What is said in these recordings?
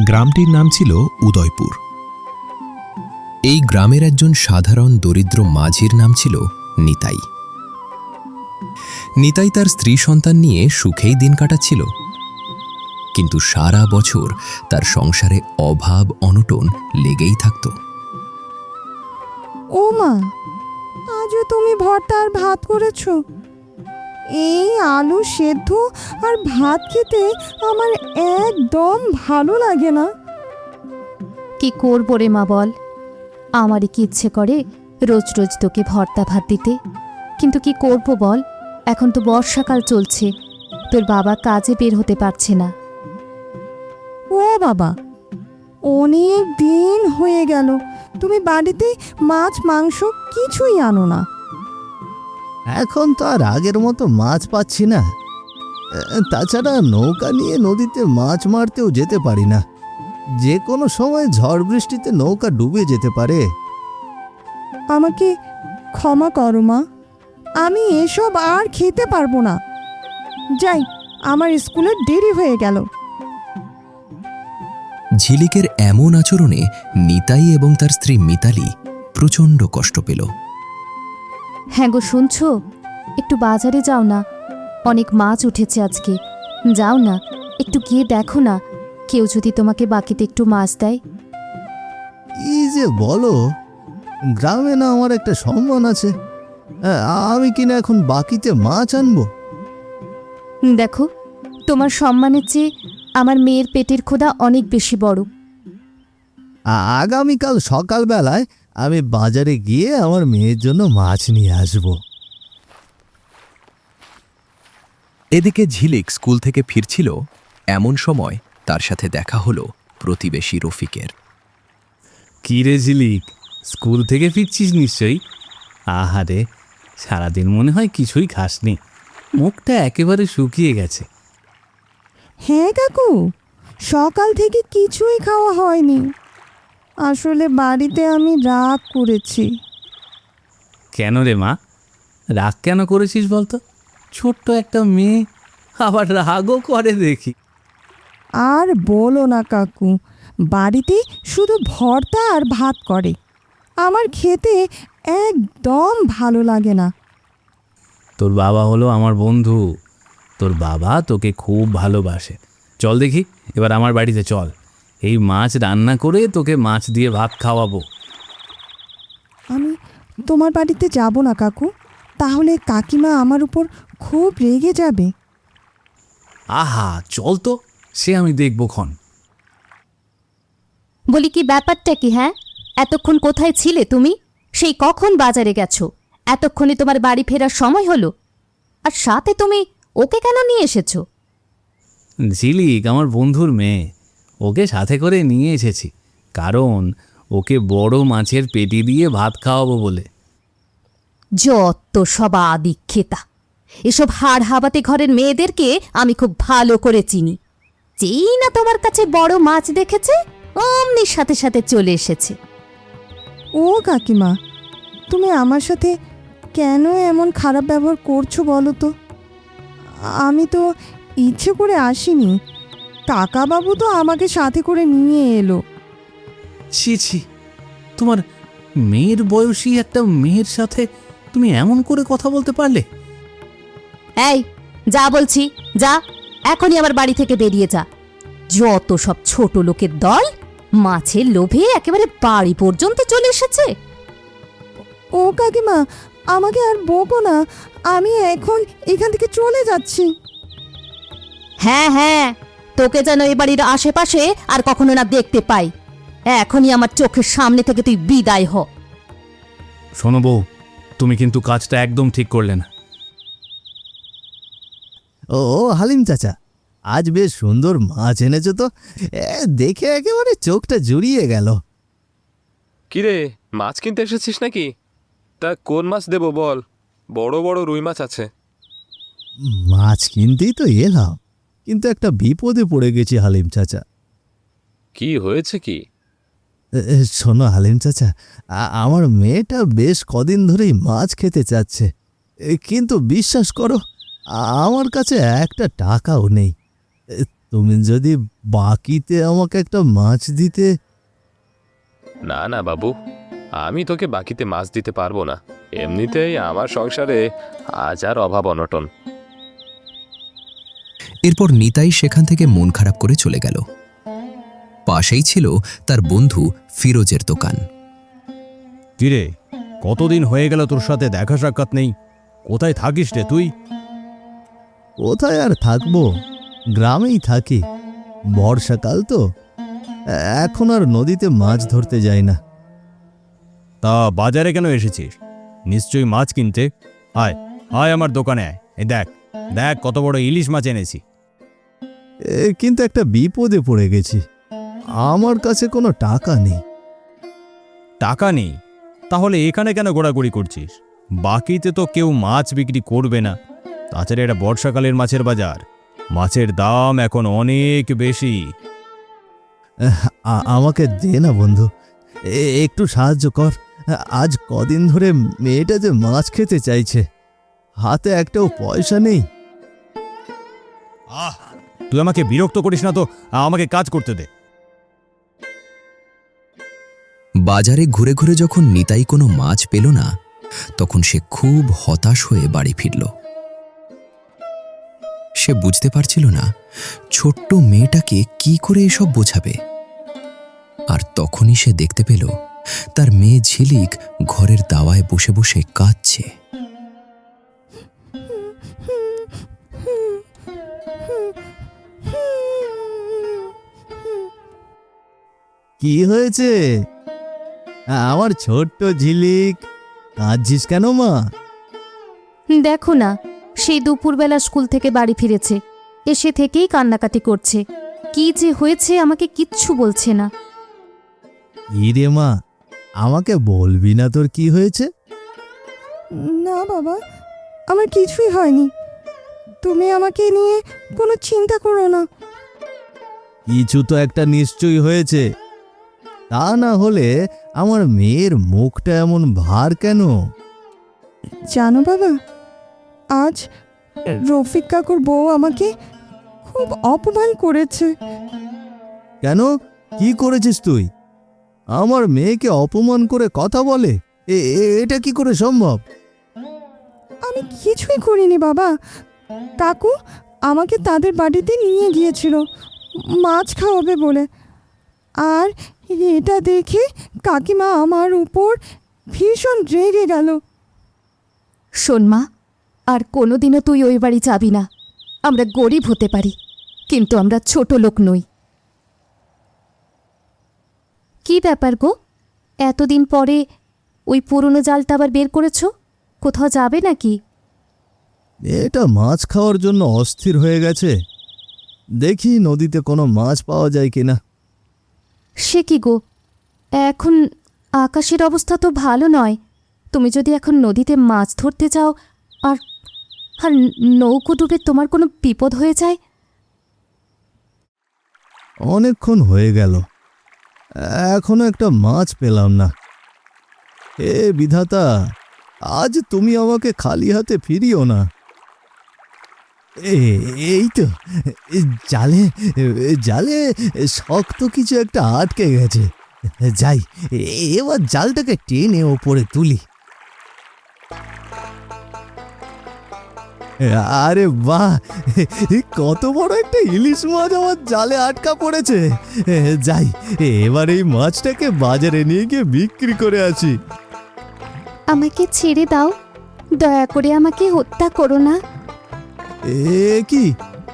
গ্রামটির নাম ছিল উদয়পুর। এই গ্রামের একজন সাধারণ দরিদ্র মাঝির নাম ছিল নিতাই। নিতাই তার স্ত্রী সন্তান নিয়ে সুখেই দিন কাটাচ্ছিল, কিন্তু সারা বছর তার সংসারে অভাব অনটন লেগেই থাকত। ও মা, আজও তুমি ভর্তা আর ভাত করেছো? এই আলু সেদ্ধ আর ভাত খেতে আমার একদম ভালো লাগে না। কি করবো রে মা বল, আমারই কি ইচ্ছে করে রোজ রোজ তোকে ভর্তা ভাত দিতে, কিন্তু কি করব বল, এখন তো বর্ষাকাল চলছে, তোর বাবা কাজে বের হতে পারছে না। ও বাবা, অনেক দিন হয়ে গেল তুমি বাড়িতে মাছ মাংস কিছুই আনো না। এখন তো আর আগের মতো মাছ পাচ্ছি না। তাছাড়া নৌকা নিয়ে নদীতে মাছ মারতেও যেতে পারি না, যে কোনো সময় ঝড় বৃষ্টিতে নৌকা ডুবে যেতে পারে। আমাকে ক্ষমা করো মা, আমি এসব আর খেতে পারবো না। যাই, আমার স্কুলে দেরি হয়ে গেল। ঝিলিকের এমন আচরণে নিতাই এবং তার স্ত্রী মিতালি প্রচণ্ড কষ্ট পেল। হ্যাঁ গো, শুনছো? একটু বাজারে যাও না, অনেক মাছ উঠেছে আজকে, যাও না, একটু গিয়ে দেখো না, কেউ যদি তোমাকে বাকিতে একটু মাছ দেয়। এই যে বলো, গ্রামে না আমার একটা সম্মান আছে, আমি কিনা এখন বাকিতে মাছ আনবো? দেখো, তোমার সম্মানের চেয়ে আমার মেয়ের পেটের ক্ষুধা অনেক বেশি বড়। আগামীকাল সকালবেলায় আমি বাজারে গিয়ে আমার মেয়ের জন্য মাছ নিয়ে আসবো। এদিকে ঝিলিক স্কুল থেকে ফিরছিল, এমন সময় তার সাথে দেখা হলো প্রতিবেশী রফিকের। কি রে ঝিলিক, স্কুল থেকে ফিরছিস নিশ্চয়ই? আহারে, সারাদিন মনে হয় কিছুই খাসনি, মুখটা একেবারে শুকিয়ে গেছে। হ্যাঁ কাকু, সকাল থেকে কিছুই খাওয়া হয়নি। আসলে বাড়িতে আমি রাগ করেছি। কেন রে মা, রাগ কেন করেছিস বলতো? ছোট্ট একটা মেয়ে, আবার রাগও করে দেখি। আর বলো না কাকু, বাড়িতে শুধু ভর্তা আর ভাত করে, আমার খেতে একদম ভালো লাগে না। তোর বাবা হলো আমার বন্ধু, তোর বাবা তোকে খুব ভালোবাসে। চল দেখি, এবার আমার বাড়িতে চল, এই মাছ রান্না করে তোকে মাছ দিয়ে ভাত খাওয়াবো। আমি তোমার বাড়িতে যাব না কাকু, তাহলে কাকিমা আমার উপর খুব রেগে যাবে। আহা, চল তো, সে আমি দেখব ক্ষণ। বলি, কি ব্যাপারটা কি? হ্যাঁ, এতক্ষণ কোথায় ছিলে তুমি? সেই কখন বাজারে গেছো, এতক্ষণে তোমার বাড়ি ফেরার সময় হলো, আর সাথে তুমি ওকে কেন নিয়ে এসেছো? ঝিলিক আমার বন্ধুর মেয়ে, ওকে সাথে করে নিয়ে এসেছি, কারণ ওকে বড় মাছের পেটি দিয়ে ভাত খাওয়াবো বলে। যত সব আদিক্ষেতা, এসব হাড় হাবাতে ঘরের মেয়েদেরকে আমি খুব ভালো করে চিনি। যেই না তোমার কাছে বড় মাছ দেখেছে, অমনি সাথে সাথে চলে এসেছে। ও কাকিমা, তুমি আমার সাথে কেন এমন খারাপ ব্যবহার করছো বলো তো? আমি তো ইচ্ছে করে আসিনি, কাকাবাবু তো আমাকে সাথে করে নিয়ে এলো। ছি ছি, তোমার মেয়ের বয়সী একটা মেয়ের সাথে তুমি এমন করে কথা বলতে পারলে? এই, যা বলছি যা, এখনই আমার বাড়ি থেকে বেরিয়ে যা। যত সব ছোট লোকের দল, মাছের লোভে একেবারে বাড়ি পর্যন্ত চলে এসেছে। ও কাকিমা, আমাকে আর বকো না, আমি এখন এখান থেকে চলে যাচ্ছি। হ্যাঁ হ্যাঁ, তোকে যেন এ বাড়ির আশেপাশে আর কখনো না দেখতে পাই। এখনই আমার চোখের সামনে থেকে তুই বিদায় হ। শোনো বউ, তুমি কিন্তু কাজটা একদম ঠিক করলে না। ও হালিম চাচা, আজ বেশ সুন্দর মাছ এনেছো তো, দেখে একেবারে চোখটা জুড়িয়ে গেল। কিরে, মাছ কিনতে এসেছিস নাকি? তা কোন মাছ দেবো বল, বড় বড় রুই মাছ আছে। মাছ কিনতেই তো এলাম, কিন্তু একটা বিপদে পড়ে গেছি হালিম চাচা। কি হয়েছে কি? শোনো হালিম চাচা, আমার মেয়েটা বেশ কদিন ধরেই মাছ খেতে চাচ্ছে, কিন্তু বিশ্বাস করো আমার কাছে একটা টাকাও নেই। তুমি যদি বাকিতে আমাকে একটা মাছ দিতে। না না বাবু, আমি তোকে বাকিতে মাছ দিতে পারবো না। এমনিতেই আমার সংসারে আজ আর অভাব অনটন। এরপর নিতাই সেখান থেকে মন খারাপ করে চলে গেল। পাশেই ছিল তার বন্ধু ফিরোজের দোকান। কিরে, কতদিন হয়ে গেল তোর সাথে দেখা সাক্ষাৎ নেই? কোথায় থাকিস রে তুই? কোথায় আর থাকবো, গ্রামেই থাকি। বর্ষাকাল তো, এখন আর নদীতে মাছ ধরতে যাই না। তা বাজারে কেন এসেছিস? নিশ্চয়ই মাছ কিনতে। আয় আয় আমার দোকানে আয়। এই দেখ দেখ কত বড় ইলিশ মাছ এনেছি। কিন্তু একটা বিপদে পড়ে গেছি। আমার কাছে কোনো টাকা নেই। টাকা নেই? তাহলে এখানে কেন ঘোরাঘুরি করছিস? বাকিতে তো কেউ মাছ বিক্রি করবে না। তাছাড়া এটা বর্ষাকালের মাছের বাজার, মাছের দাম এখন অনেক বেশি। আমাকে দে না বন্ধু, একটু সাহায্য কর। আজ কদিন ধরে মেয়েটা যে মাছ খেতে চাইছে, হাতে একটাও পয়সা নেই। তুই আমাকে বিরক্ত করিস না তো, আমাকে কাজ করতে দে। বাজারে ঘুরে ঘুরে যখন নিতাই কোনো মাছ পেল না, তখন সে খুব হতাশ হয়ে বাড়ি ফিরল। সে বুঝতে পারছিল না ছোট্ট মেয়েটাকে কি করে এসব বোঝাবে। আর তখনই সে দেখতে পেল তার মেয়ে ঝিলিক ঘরের দাওয়ায় বসে বসে কাঁদছে। কি হয়েছে আমার ছোট্ট ঝিলিক? কাঁদছিস কেন মা? দেখো না, সেই দুপুরবেলা স্কুল থেকে বাড়ি ফিরেছে, এসে থেকেই কান্নাকাটি করছে। কি যে হয়েছে আমাকে কিচ্ছু বলছে না। রে মা, আমাকে বলবি না তোর কি হয়েছে? না বাবা, আমার কিছুই হয়নি। তুমি আমাকে নিয়ে কোনো চিন্তা করো না। কিছু তো একটা নিশ্চয়ই হয়েছে। তা না হলে আমার মেয়ের মুখটা এমন ভার কেন? জানো বাবা, আজ রফিক কাকুর বউ আমাকে খুব অপমান করেছে। কেন, কি করেছিস তুই? আমার মেয়েকে অপমান করে কথা বলে? এটা কি করে সম্ভব? আমি কিছুই করিনি বাবা। কাকু আমাকে তাদের বাড়িতে নিয়ে গিয়েছিল মাছ খাওয়াবে বলে। আর এটা দেখে কাকিমা আমার উপর ভীষণ রেগে গেল। শোন মা, আর কোনোদিনও তুই ওই বাড়ি যাবি না। আমরা গরিব হতে পারি, কিন্তু আমরা ছোট লোক নই। কি ব্যাপার গো, এতদিন পরে ওই পুরনো জালটা আবার বের করেছ? কোথাও যাবে নাকি? এটা মাছ খাওয়ার জন্য অস্থির হয়ে গেছে। দেখি নদীতে কোনো মাছ পাওয়া যায় কিনা। সে কি গো, এখন আকাশের অবস্থা তো ভালো নয়। তুমি যদি এখন নদীতে মাছ ধরতে যাও আর আর নৌকো ডুবে তোমার কোনো বিপদ হয়ে যায়? অনেকক্ষণ হয়ে গেল, এখনো একটা মাছ পেলাম না। হে বিধাতা, আজ তুমি আমাকে খালি হাতে ফিরিও না। এই তো, জালে জালে শক্ত কিছু একটা আটকে গেছে। যাই, এবার জালটাকে টেনে ওপরে তুলি। আরে বাহ, কত বড় একটা ইলিশ মাছ আমার জালে আটকা পড়েছে। যাই, এবার এই মাছটাকে বাজারে নিয়ে গিয়ে বিক্রি করে আসি। আমাকে ছেড়ে দাও, দয়া করে আমাকে হত্যা করো না। কি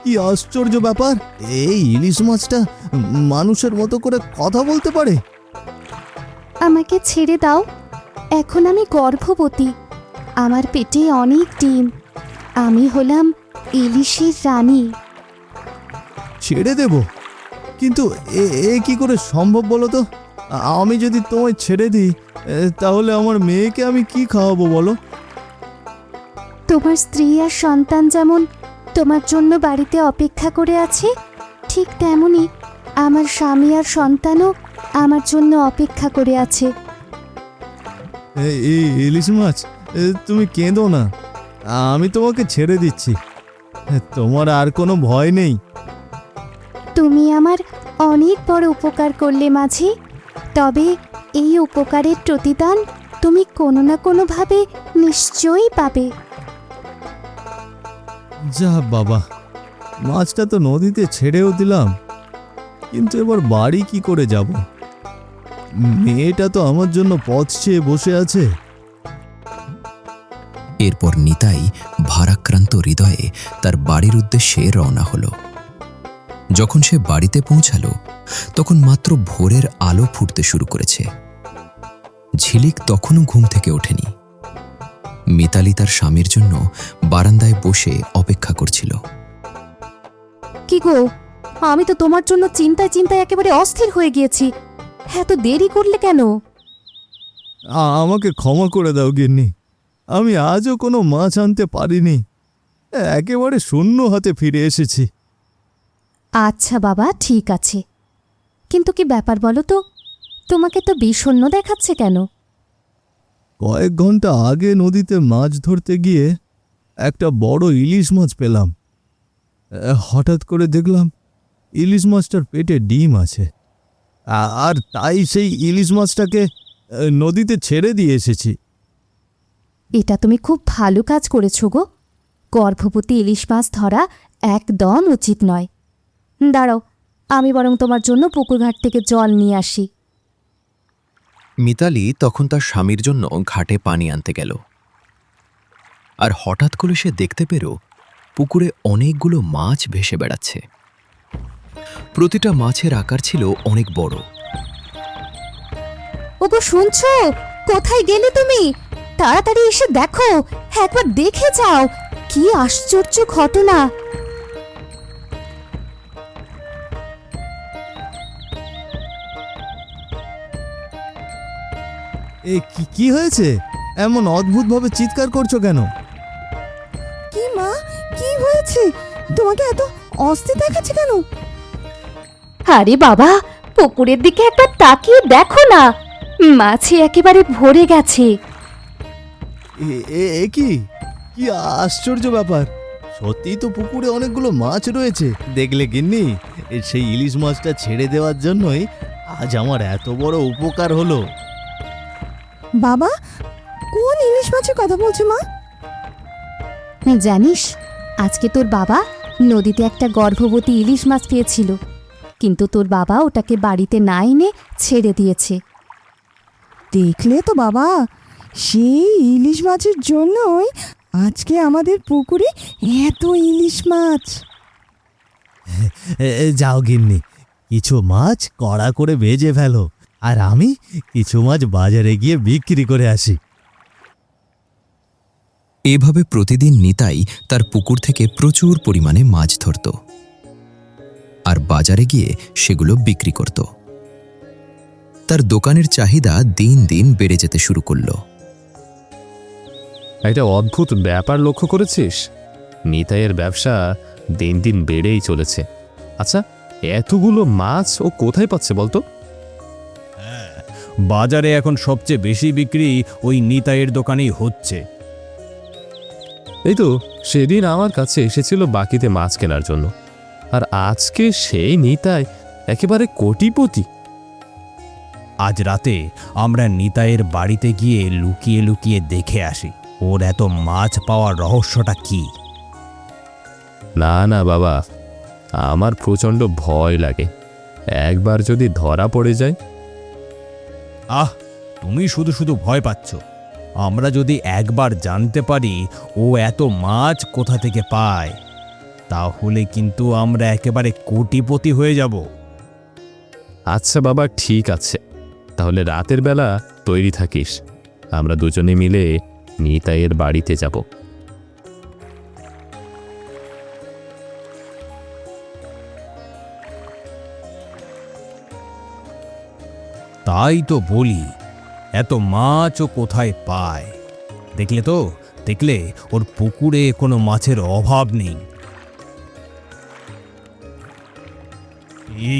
কি আশ্চর্য ব্যাপার! এই ইলিশ মাছটা মানুষের মতো করে কথা বলতে পারে। আমাকে ছেড়ে দাও, এখন আমি গর্ভবতী। আমার পেটে অনেক ডিম। আমি হলাম ইলিশের রানী। ছেড়ে দেব? কিন্তু এ কি করে সম্ভব বলো তো? আমি যদি তোমায় ছেড়ে দিই, তাহলে আমার মেয়েকে আমি কি খাওয়াবো বলো? তোমার স্ত্রী আর সন্তান যেমন তোমার জন্য বাড়িতে অপেক্ষা করে আছে, ঠিক তেমনি আমার স্বামী আর সন্তানও আমার জন্য অপেক্ষা করে আছে। এই ইলিশ মাছ, তুমি কেঁদো না, আমি তোমাকে ছেড়ে দিচ্ছি। তোমার আর কোনো ভয় নেই। তুমি আমার অনেক বড় উপকার করলে মাঝি। তবে এই উপকারের প্রতিদান তুমি কোনো না কোনোভাবে নিশ্চয়ই পাবে। যা বাবা, মাছটা তো নদীতে ছেড়েও দিলাম, কিন্তু এবার বাড়ি কি করে যাব? মেয়েটা তো আমার জন্য পথ চেয়ে বসে আছে। এরপর নিতাই ভারাক্রান্ত হৃদয়ে তার বাড়ির উদ্দেশ্যে রওনা হলো। যখন সে বাড়িতে পৌঁছালো তখন মাত্র ভোরের আলো ফুটতে শুরু করেছে। ঝিলিক তখনও ঘুম থেকে ওঠেনি। মিতালি তার স্বামীর জন্য বারান্দায় বসে অপেক্ষা করছিল। কি গো, আমি তো তোমার জন্য চিন্তায় চিন্তায় একেবারে অস্থির হয়ে গিয়েছি। এত দেরি করলে কেন? আমাকে ক্ষমা করে দাও গিন্নি, আমি আজও কোনো মাছ আনতে পারিনি। একেবারে শূন্য হাতে ফিরে এসেছি। আচ্ছা বাবা, ঠিক আছে, কিন্তু কি ব্যাপার বলো তো? তোমাকে তো বিষণ্ণ দেখাচ্ছে কেন? কয়েক ঘন্টা আগে নদীতে মাছ ধরতে গিয়ে একটা বড় ইলিশ মাছ পেলাম। হঠাৎ করে দেখলাম ইলিশ মাছটার পেটে ডিম আছে, আর তাই সেই ইলিশ মাছটাকে নদীতে ছেড়ে দিয়ে এসেছি। এটা তুমি খুব ভালো কাজ করেছো গো। গর্ভবতী ইলিশ মাছ ধরা একদম উচিত নয়। দাঁড়াও, আমি বরং তোমার জন্য পুকুরঘাট থেকে জল নিয়ে আসি। মিতালি তখন তার স্বামীর জন্য ঘাটে পানি আনতে গেল। আর হঠাৎ করে সে দেখতে পেল পুকুরে অনেকগুলো মাছ ভেসে বেড়াচ্ছে। প্রতিটা মাছের আকার ছিল অনেক বড়। ওগো, শুনছো? কোথায় গেলে তুমি? তাড়াতাড়ি এসে দেখো, একবার দেখে যাও। কি আশ্চর্য ঘটনা! কি হয়েছে? এমন অদ্ভুতভাবে চিৎকার করছো কেন? কি মা, কি হয়েছে? তোমাকে এত অস্থির দেখাচ্ছে কেন? আরে বাবা, পুকুরের দিকে একবার তাকিয়ে দেখো না, মাছে একেবারে ভরে গেছে। এ কি কি আশ্চর্য ব্যাপার! সত্যিই তো পুকুরে অনেকগুলো মাছ রয়েছে। দেখলে গিন্নি, সেই ইলিশ মাছটা ছেড়ে দেওয়ার জন্যই আজ আমার এত বড় উপকার হলো। বাবা, কোন ইলিশ মাছের কথা বলছো মা? জানিস, আজকে তোর বাবা নদীতে একটা গর্ভবতী ইলিশ মাছ পেয়েছিল, কিন্তু তোর বাবা ওটাকে বাড়িতে না এনে ছেড়ে দিয়েছে। দেখলে তো বাবা, সেই ইলিশ মাছের জন্যই আজকে আমাদের পুকুরে এত ইলিশ মাছ। যাও গিন্নি, কিছু মাছ কড়া করে ভেজে ফেলো, আর আমি কিছু মাছ বাজারে গিয়ে বিক্রি করে আসি। এভাবে প্রতিদিন নিতাই তার পুকুর থেকে প্রচুর পরিমাণে মাছ ধরত আর বাজারে গিয়ে সেগুলো বিক্রি করত। তার দোকানের চাহিদা দিন দিন বেড়ে যেতে শুরু করল। একটা অদ্ভুত ব্যাপার লক্ষ্য করেছিস? নিতাইয়ের ব্যবসা দিন দিন বেড়েই চলেছে। আচ্ছা, এতগুলো মাছ ও কোথায় পাচ্ছে বলতো? বাজারে এখন সবচেয়ে বেশি বিক্রি ওই নিতাইয়ের দোকানেই হচ্ছে। এই তো সেদিন আমার কাছে এসেছিল বাকিতে মাছ কেনার জন্য, আর আজকে সেই নিতাই একেবারে কোটিপতি। আজ রাতে আমরা নিতাইয়ের বাড়িতে গিয়ে লুকিয়ে লুকিয়ে দেখে আসি ওর এত মাছ পাওয়ার রহস্যটা কি। না না বাবা, আমার প্রচণ্ড ভয় লাগে। একবার যদি ধরা পড়ে যায়। আহ, তুমি শুধু শুধু ভয় পাচ্ছ। আমরা যদি একবার জানতে পারি ও এত মাছ কোথা থেকে পায়, তাহলে কিন্তু আমরা একেবারে কোটিপতি হয়ে যাব। আচ্ছা বাবা, ঠিক আছে, তাহলে রাতের বেলা তৈরি থাকিস। আমরা দুজনে মিলে নিতাইয়ের বাড়িতে যাব। তাই তো বলি, এত মাছ ও কোথায় পায়। দেখলে ওর পুকুরে কোনো মাছের অভাব নেই। এ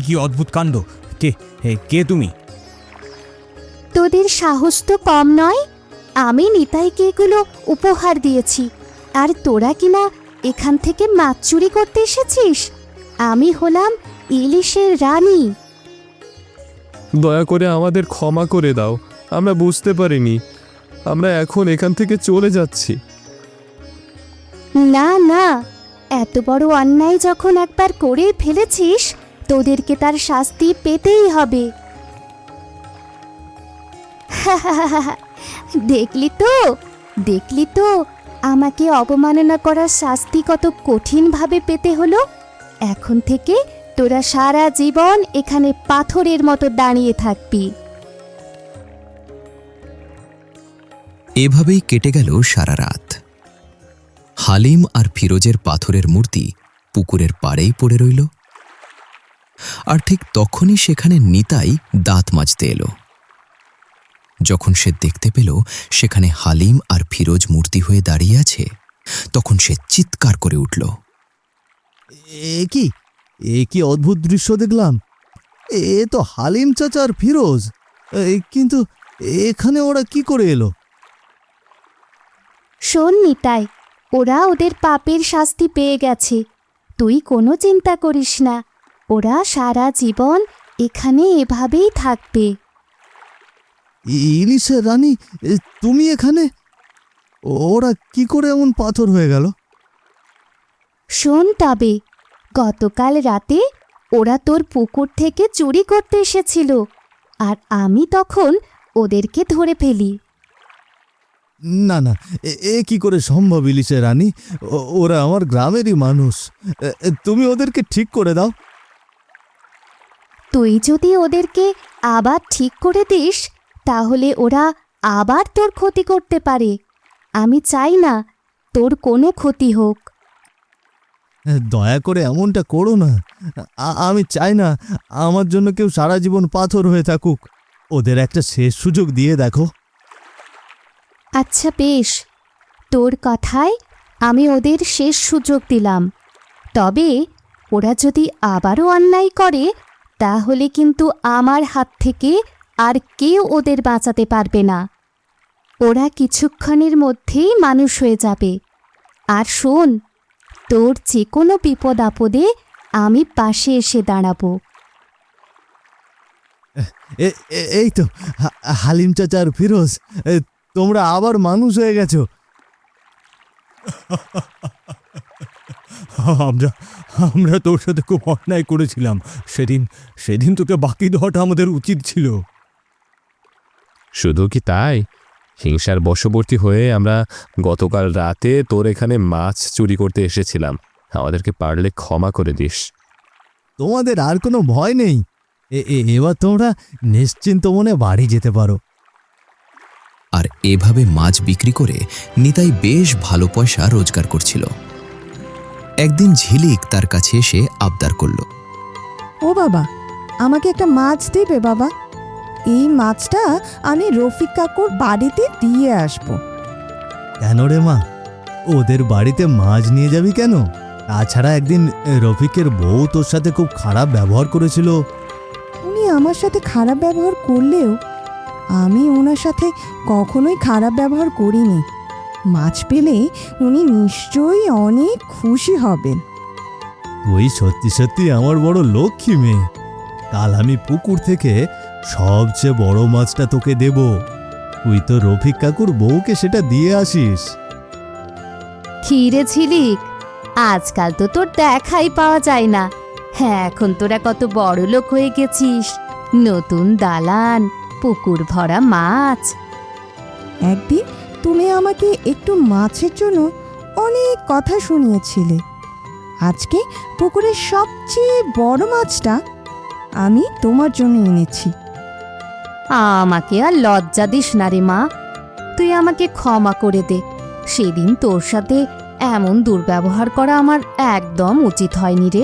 কি অদ্ভুত কাণ্ড! কে তুমি? তোদের সাহস তো কম নয়। আমি নিতাইকে এগুলো উপহার দিয়েছি, আর তোরা কিনা এখান থেকে মাছ চুরি করতে এসেছিস? আমি হলাম ইলিশের রানী। দয়া করে আমাদের ক্ষমা করে দাও, আমরা বুঝতে পারিনি। আমরা এখন এখান থেকে চলে যাচ্ছি। না না, এত বড় অন্যায় যখন একবার করে ফেলেছিস, তোদেরকে তার শাস্তি পেতেই হবে। দেখলি তো আমাকে অবমাননা করার শাস্তি কত কঠিনভাবে পেতে হলো। এখন থেকে তোরা সারা জীবন এখানে পাথরের মতো দাঁড়িয়ে থাকবি। এভাবেই কেটে গেল সারা রাত। হালিম আর ফিরোজের পাথরের মূর্তি পুকুরের পাড়েই পড়ে রইল। আর ঠিক তখনই সেখানে নিতাই দাঁত মাজতে এলো। যখন সে দেখতে পেল সেখানে হালিম আর ফিরোজ মূর্তি হয়ে দাঁড়িয়ে আছে, তখন সে চিৎকার করে উঠল। এ কি অদ্ভুত দৃশ্য দেখলাম! এ তো হালিম চাচা আর ফিরোজ। কিন্তু এখানে ওরা কি করে এলো? শোন নিতাই, ওরা ওদের পাপের শাস্তি পেয়ে গেছে। তুই কোনো চিন্তা করিস না, ওরা সারা জীবন এখানে এভাবেই থাকবে। ইলিশের রানী, তুমি এখানে? ওরা কি করে এমন পাথর হয়ে গেল? শোন তবে, গতকাল রাতে ওরা তোর পুকুর থেকে চুরি করতে এসেছিল, আর আমি তখন ওদেরকে ধরে ফেলি। না না, এ কি করে সম্ভব ইলিশের রানী? ওরা আমার গ্রামেরই মানুষ। তুমি ওদেরকে ঠিক করে দাও। তুই যদি ওদেরকে আবার ঠিক করে দিস, তাহলে ওরা আবার তোর ক্ষতি করতে পারে। আমি চাই না তোর কোনো ক্ষতি হোক। দয়া করে এমনটা করো না। আমি চাই না আমার জন্য কেউ সারা জীবন পাথর হয়ে থাকুক। ওদের একটা শেষ সুযোগ দিয়ে দেখো। আচ্ছা বেশ, তোর কথায় আমি ওদের শেষ সুযোগ দিলাম। তবে ওরা যদি আবারও অন্যায় করে, তাহলে কিন্তু আমার হাত থেকে আর কেউ ওদের বাঁচাতে পারবে না। ওরা কিছুক্ষণের মধ্যেই মানুষ হয়ে যাবে। আর শোন, তোর যে কোনো বিপদ আপদে আমি পাশে এসে দাঁড়াবো। এই তো হালিম চাচা আর ফিরোজ, তোমরা আবার মানুষ হয়ে গেছো। আমরা তোর সাথে খুব অন্যায় করেছিলাম। সেদিন তোকে বাকি দেওয়াটা আমাদের উচিত ছিল। শুধু কি তাই, হিংসার বশবর্তী হয়ে আমরা গতকাল রাতে তোর এখানে মাছ চুরি করতে এসেছিলাম। আমাদেরকে পারলে ক্ষমা করে দিস। তোমাদের আর কোনো ভয় নেই। এবার তোমরা নিশ্চিন্ত মনে বাড়ি যেতে পারো। আর এভাবে মাছ বিক্রি করে নিতাই বেশ ভালো পয়সা রোজগার করছিল। একদিন ঝিলিক তার কাছে এসে আবদার করল। ও বাবা, আমাকে একটা মাছ দেবে বাবা? এই মাছটা আমি রফিক কাকুর বাড়িতে দিয়ে আসব। কেন রে মা, ওদের বাড়িতে মাছ নিয়ে যাবি কেন? তাছাড়া একদিন রফিকের বউ তোর সাথে খুব খারাপ ব্যবহার করেছিল। উনি আমার সাথে খারাপ ব্যবহার করলেও আমি ওনার সাথে কখনোই খারাপ ব্যবহার করিনি। মাছ পেলে উনি নিশ্চয়ই অনেক খুশি হবেন। তুই সত্যি সত্যি আমার বড় লক্ষ্মী মেয়ে। কাল আমি পুকুর থেকে সবচেয়ে বড় মাছটা তোকে দেব। তুই তো রফিক কাকুর বউকে সেটা দিয়ে আসিস। খিরে ঝিলিক, আজকাল তো তোর দেখাই পাওয়া যায় না। হ্যাঁ, এখন তোরা কত বড় লোক হয়ে গেছিস। নতুন দালান, পুকুর ভরা মাছ। একদিন তুমি আমাকে একটু মাছের জন্য অনেক কথা শুনিয়েছিলে। আজকে পুকুরের সবচেয়ে বড় মাছটা আমি তোমার জন্য এনেছি। আমাকে আর লজ্জা দিস না রে মা, তুই আমাকে ক্ষমা করে দে। সেদিন তোর সাথে এমন দুর্ব্যবহার করা আমার একদম উচিত হয়নি রে।